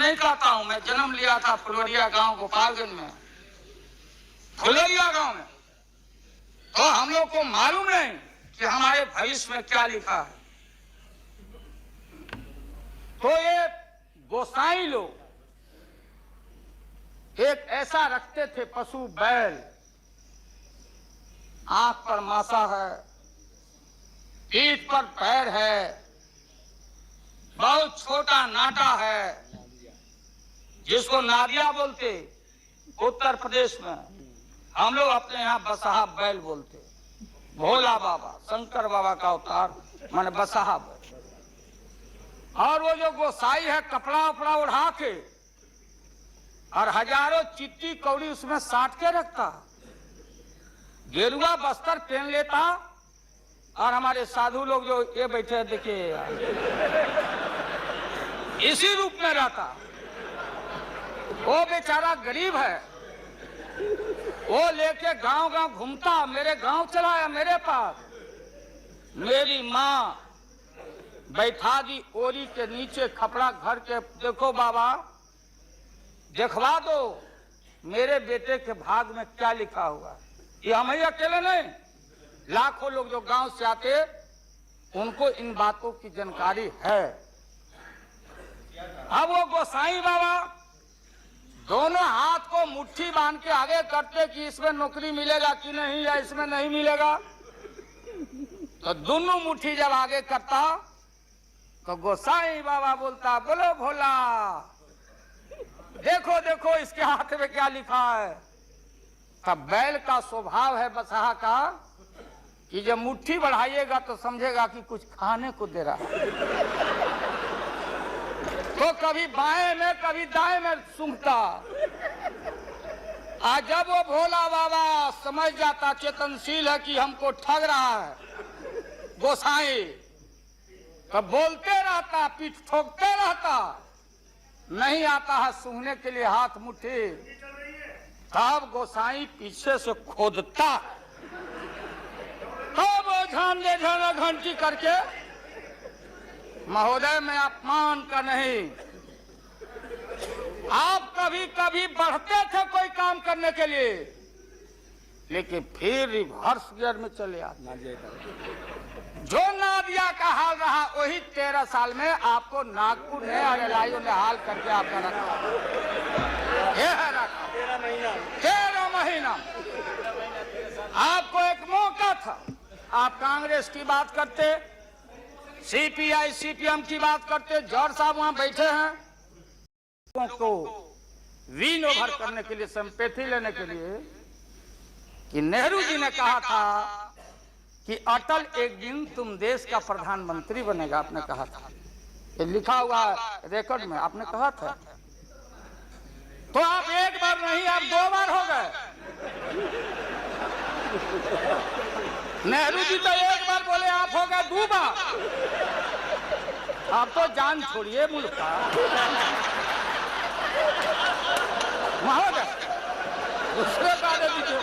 नहीं कहता हूं, मैं जन्म लिया था फुलवरिया गांव गोपालगंज में, फुलवरिया गांव में। तो हम लोग को मालूम नहीं कि हमारे भविष्य में क्या लिखा है। तो ये गोसाई लोग एक ऐसा रखते थे पशु बैल, आंख पर मासा है, पीठ पर पैर है, बहुत छोटा नाटा है, जिसको नादिया बोलते उत्तर प्रदेश में, हम लोग अपने यहाँ बसहा बैल बोलते। भोला बाबा शंकर बाबा का अवतार माने बसहा बैल। और वो जो गोसाई है कपड़ा उपड़ा उड़ा के और हजारों चिट्टी कौड़ी उसमें साट के रखता, गेरुआ बस्तर पहन लेता, और हमारे साधु लोग जो ये बैठे देखिए इसी रूप में रहता। वो बेचारा गरीब है, वो लेके गांव गांव घूमता, मेरे गांव चला आया मेरे पास। मेरी माँ बैठा दी ओरी के नीचे खपड़ा घर के, देखो बाबा देखवा दो मेरे बेटे के भाग में क्या लिखा हुआ। ये हम ही अकेले नहीं, लाखों लोग जो गांव से आते उनको इन बातों की जानकारी है। अब वो गोसाई बाबा दोनों हाथ को मुट्ठी बांध के आगे करते कि इसमें नौकरी मिलेगा कि नहीं, या इसमें नहीं मिलेगा। तो दोनों मुट्ठी जब आगे करता तो गोसाई बाबा बोलता, बोलो भोला, देखो देखो इसके हाथ में क्या लिखा है। तब बैल का स्वभाव है बसहा का कि जब मुट्ठी बढ़ाइएगा तो समझेगा कि कुछ खाने को दे रहा है। तो कभी बाएं में कभी दाएं में सूंघता। आज जब वो भोला बाबा समझ जाता, चेतनशील है कि हमको ठग रहा है गोसाई, तब बोलते रहता, पीठ ठोकते रहता, नहीं आता है सूंघने के लिए हाथ मुट्ठी। तब गोसाई पीछे से खोदता, तब वो झांझे झाना घंटी करके, महोदय मैं अपमान का नहीं, आप कभी कभी बढ़ते थे कोई काम करने के लिए, लेकिन फिर रिवर्स गियर में चले आते। जो नादिया का हाल रहा वही 13 साल में आपको नागपुर ने और एलआईओ ने हाल करके आपका रखा। 13 महीना आपको एक मौका था। आप कांग्रेस की बात करते, सीपीआई सीपीएम की बात करते, जौहर साहब वहां बैठे हैं, को विन ओवर करने के लिए, संपैथी लेने के लिए, कि नेहरू जी ने कहा था कि अटल एक दिन तुम देश का प्रधानमंत्री बनेगा, आपने कहा था, ये लिखा हुआ रिकॉर्ड में, आपने कहा था। तो आप एक बार नहीं आप 2 बार हो गए। नेहरू जी तो एक बार बोले, आप हो गए 2 बार। आप तो जान छोड़िए मुल्क का। महोदय दूसरे बारे दीजिए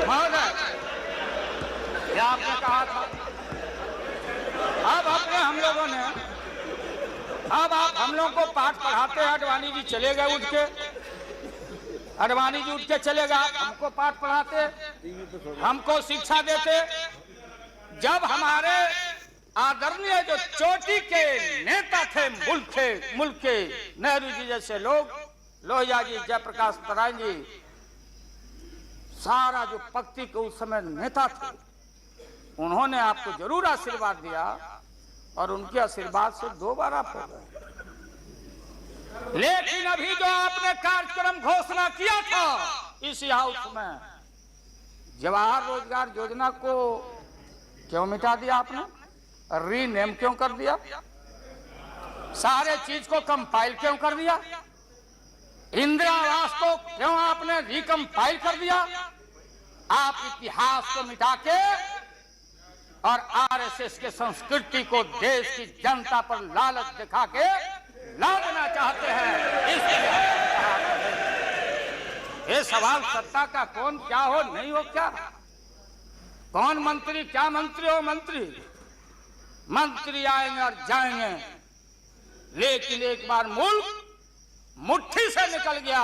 महोदय, क्या आपने कहा था। अब अपने हम लोगों ने, अब आप हम लोगों को पाठ पढ़ाते हैं, अडवाणी जी चले गए उठ के, अडवाणी जी उठ के चले गए, आप हमको पाठ पढ़ाते, हमको शिक्षा देते। जब हमारे आदरणीय जो चोटी के नेता थे मुल्क के नेहरू जी जैसे लोग, लोहिया जी, जयप्रकाश नारायण जी, सारा जो पक्ति के उस समय नेता थे, उन्होंने आपको जरूर आशीर्वाद दिया, और उनके आशीर्वाद से 2 बार आप हो गए। लेकिन अभी जो आपने कार्यक्रम घोषणा किया था इसी हाउस में, जवाहर रोजगार योजना को क्यों मिटा दिया आपने, रीनेम क्यों कर दिया, सारे चीज को कंपाइल क्यों कर दिया, इंदिरा आवास को क्यों आपने रिकम्पाइल कर दिया। आप इतिहास को मिटा के और आरएसएस के संस्कृति को देश की जनता पर लालच दिखा के लादना चाहते हैं। ये सवाल सत्ता का कौन क्या हो नहीं हो, क्या कौन मंत्री क्या मंत्री हो, मंत्री आएंगे और जाएंगे, लेकिन एक बार मुल्क मुट्ठी से निकल गया